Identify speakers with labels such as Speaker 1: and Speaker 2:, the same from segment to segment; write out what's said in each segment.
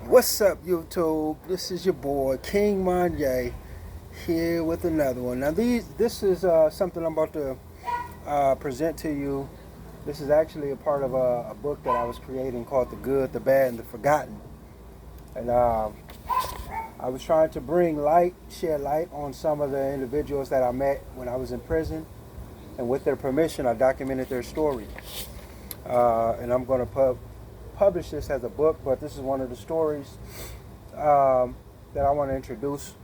Speaker 1: What's up, YouTube? This is your boy King Manye here with another one. Now, this is something I'm about to present to you. This is actually a part of a book that I was creating called "The Good, the Bad, and the Forgotten." And I was trying to shed light on some of the individuals that I met when I was in prison, and with their permission, I documented their story. And I'm going to publish this as a book, but this is one of the stories that I want to introduce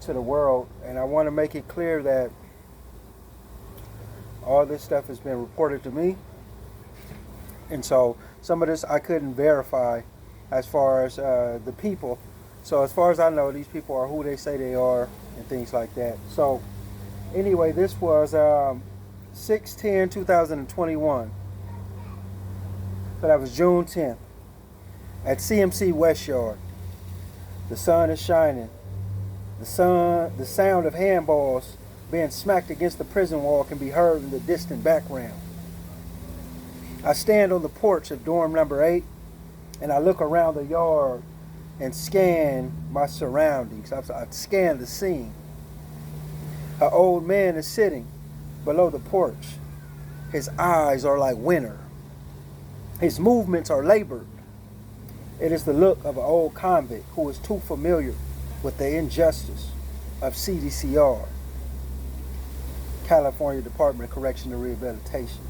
Speaker 1: to the world, and I want to make it clear that all this stuff has been reported to me, and so some of this I couldn't verify as far as the people. So as far as I know, these people are who they say they are and things like that. So anyway, this was 6/10/2021. So that was June 10th at CMC West Yard. The sun is shining. The sound of handballs being smacked against the prison wall can be heard in the distant background. I stand on the porch of dorm number 8 and I look around the yard and scan my surroundings. I scan the scene. An old man is sitting below the porch. His eyes are like winter. His movements are labored. It is the look of an old convict who is too familiar with the injustice of CDCR, California Department of Correction and Rehabilitation.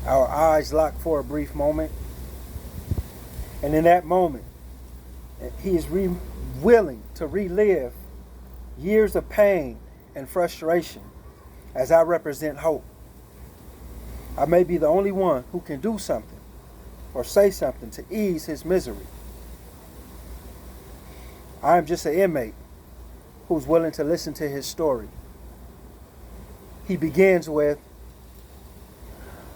Speaker 1: Our eyes lock for a brief moment, and in that moment, he is willing to relive years of pain and frustration as I represent hope. I may be the only one who can do something or say something to ease his misery. I am just an inmate who's willing to listen to his story. He begins with,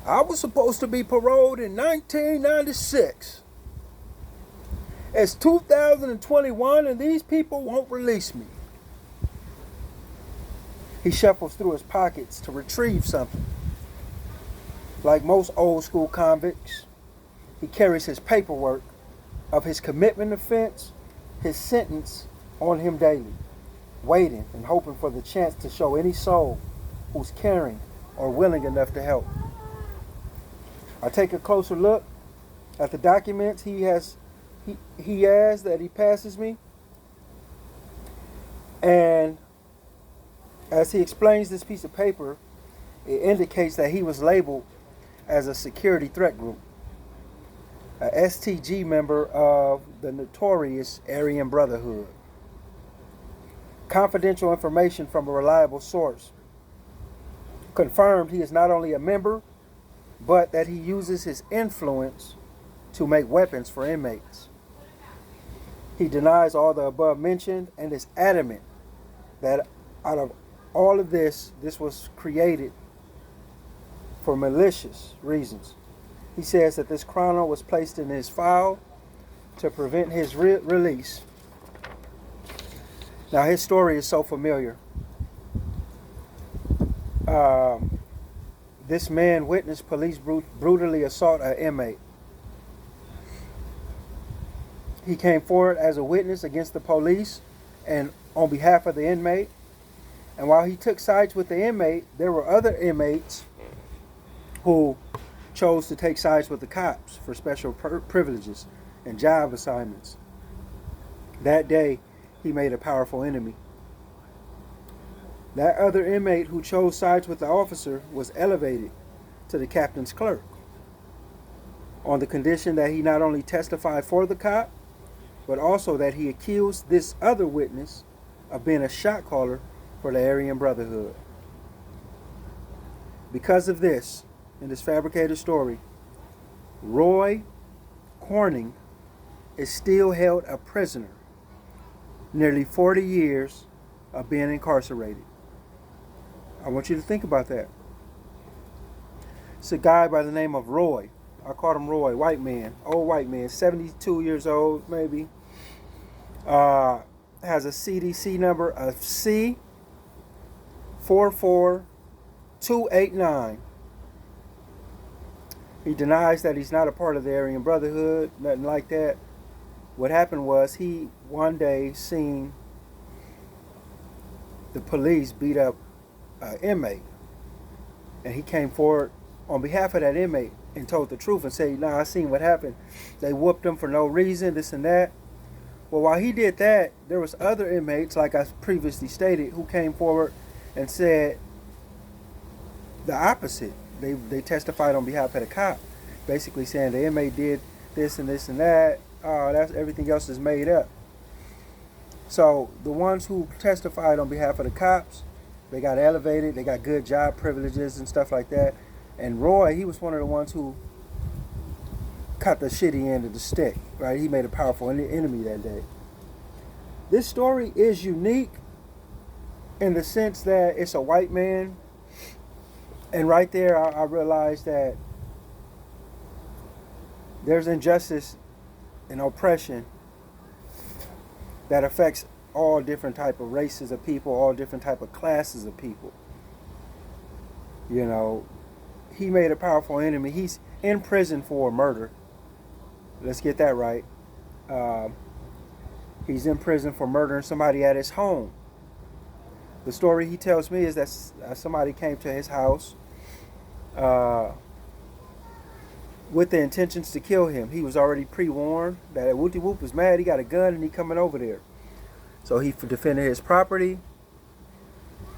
Speaker 1: "I was supposed to be paroled in 1996. It's 2021 and these people won't release me." He shuffles through his pockets to retrieve something. Like most old school convicts, he carries his paperwork of his commitment offense, his sentence on him daily, waiting and hoping for the chance to show any soul who's caring or willing enough to help. I take a closer look at the documents he has that he passes me, and as he explains this piece of paper, it indicates that he was labeled as a security threat group, a STG member of the notorious Aryan Brotherhood. Confidential information from a reliable source confirmed he is not only a member, but that he uses his influence to make weapons for inmates. He denies all the above mentioned and is adamant that out of all of this was created for malicious reasons. He says that this chrono was placed in his file to prevent his release. Now, his story is so familiar. This man witnessed police brutally assault an inmate. He came forward as a witness against the police and on behalf of the inmate. And while he took sides with the inmate, there were other inmates who chose to take sides with the cops for special privileges and job assignments. That day, he made a powerful enemy. That other inmate who chose sides with the officer was elevated to the captain's clerk on the condition that he not only testify for the cop, but also that he accused this other witness of being a shot caller for the Aryan Brotherhood. Because of this, in this fabricated story, Roy Corning is still held a prisoner, nearly 40 years of being incarcerated. I want you to think about that. It's a guy by the name of Roy. I called him Roy, white man, old white man, 72 years old maybe. Has a CDC number of C44289. He denies that he's not a part of the Aryan Brotherhood, nothing like that. What happened was he one day seen the police beat up an inmate, and he came forward on behalf of that inmate and told the truth and said, "Nah, I seen what happened. They whooped him for no reason, this and that." Well, while he did that, there was other inmates, like I previously stated, who came forward and said the opposite. They testified on behalf of the cop, basically saying the inmate did this and this and that. That's everything else is made up. So the ones who testified on behalf of the cops, they got elevated, they got good job privileges and stuff like that. And Roy, he was one of the ones who cut the shitty end of the stick, right? He made a powerful enemy that day. This story is unique in the sense that it's a white man. And right there, I realized that there's injustice and oppression that affects all different type of races of people, all different type of classes of people. You know, he made a powerful enemy. He's in prison for murder. Let's get that right. He's in prison for murdering somebody at his home. The story he tells me is that somebody came to his house with the intentions to kill him. He was already pre-warned that Wooty Whoop was mad. He got a gun and he coming over there. So he defended his property.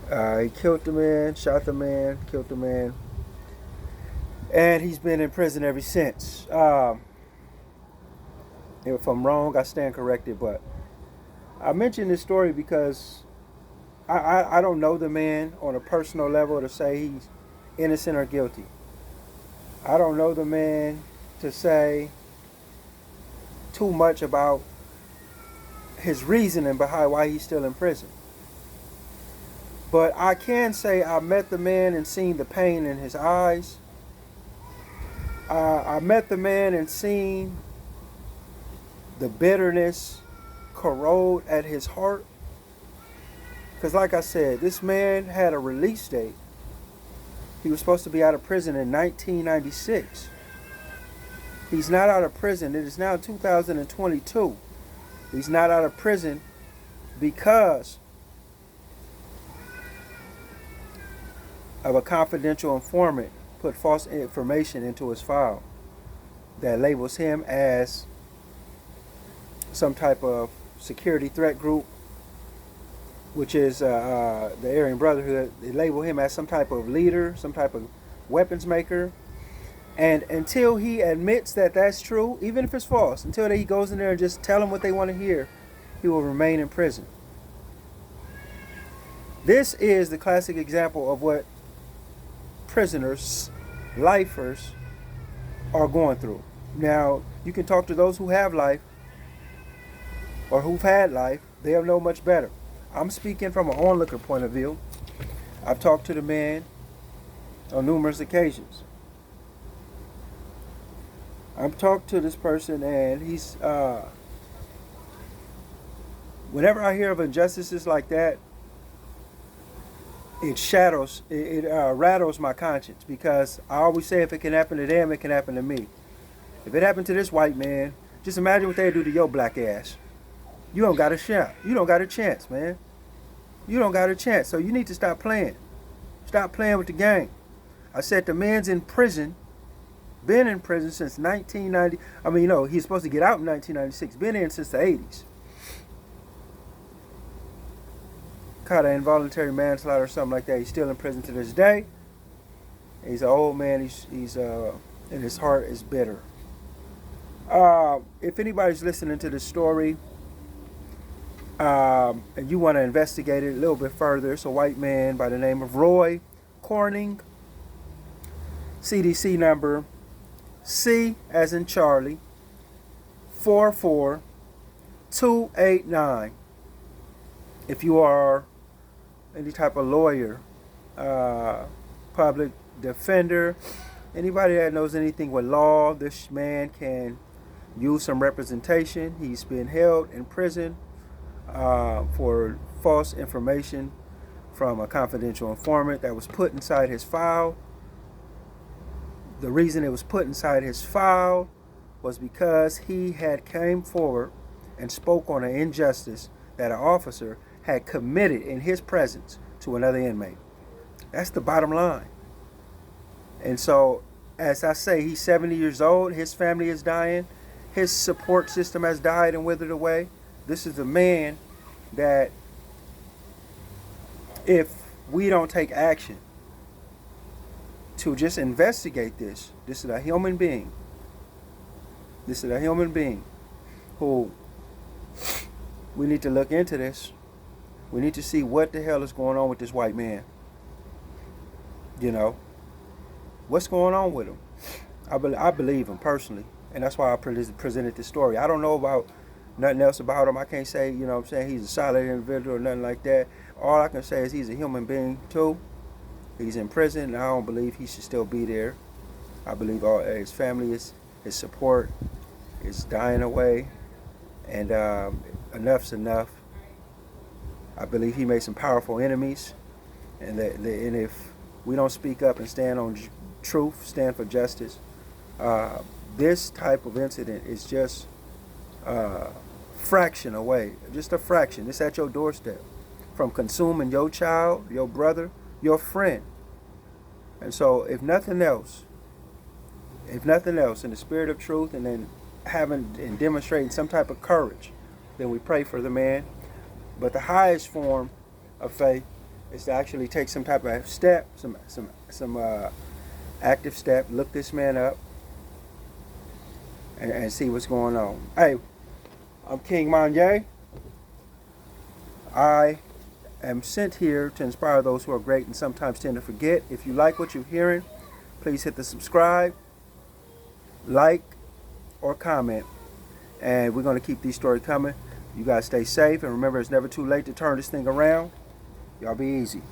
Speaker 1: He killed the man, shot the man, killed the man. And he's been in prison ever since. If I'm wrong, I stand corrected. But I mention this story because I don't know the man on a personal level to say he's innocent or guilty. I don't know the man to say too much about his reasoning behind why he's still in prison. But I can say I met the man and seen the pain in his eyes. I met the man and seen the bitterness corrode at his heart. Because like I said, this man had a release date. He was supposed to be out of prison in 1996. He's not out of prison. It is now 2022. He's not out of prison because of a confidential informant put false information into his file that labels him as some type of security threat group, which is the Aryan Brotherhood. They label him as some type of leader, some type of weapons maker. And until he admits that that's true, even if it's false, until he goes in there and just tell them what they want to hear, he will remain in prison. This is the classic example of what prisoners, lifers, are going through. Now, you can talk to those who have life or who've had life. They'll know much better. I'm speaking from an onlooker point of view. I've talked to the man on numerous occasions. I've talked to this person, and he's whenever I hear of injustices like that, it rattles my conscience, because I always say if it can happen to them, it can happen to me. If it happened to this white man, just imagine what they do to your black ass. You don't got a shot. You don't got a chance, man. You don't got a chance. So you need to stop playing. Stop playing with the game. I said the man's in prison. Been in prison since 1990. I mean, he's supposed to get out in 1996. Been in since the 80s. Caught an involuntary manslaughter or something like that. He's still in prison to this day. He's an old man. He's and his heart is bitter. If anybody's listening to this story, and you want to investigate it a little bit further, it's a white man by the name of Roy Corning. CDC number C as in Charlie 44289. If you are any type of lawyer, public defender, anybody that knows anything with law, this man can use some representation. He's been held in prison for false information from a confidential informant that was put inside his file. The reason it was put inside his file was because he had came forward and spoke on an injustice that an officer had committed in his presence to another inmate. That's the bottom line. And so, as I say, he's 70 years old. His family is dying. His support system has died and withered away. This is a man that, if we don't take action to just investigate this is a human being. This is a human being who we need to look into this. We need to see what the hell is going on with this white man. You know, what's going on with him? I believe him personally, and that's why I presented this story. I don't know about nothing else about him. I can't say, you know what I'm saying, he's a solid individual or nothing like that. All I can say is he's a human being too. He's in prison, and I don't believe he should still be there. I believe all his family, his support is dying away, and enough's enough. I believe he made some powerful enemies, and if we don't speak up and stand on truth, stand for justice, this type of incident is just a fraction away, just a fraction. It's at your doorstep from consuming your child, your brother, your friend. And so if nothing else, in the spirit of truth, and then having and demonstrating some type of courage, then we pray for the man. But the highest form of faith is to actually take some type of step, some active step, look this man up, and see what's going on. Hey, I'm King Manye. I am sent here to inspire those who are great and sometimes tend to forget. If you like what you're hearing, please hit the subscribe, like, or comment. And we're going to keep these stories coming. You guys stay safe, and remember, it's never too late to turn this thing around. Y'all be easy.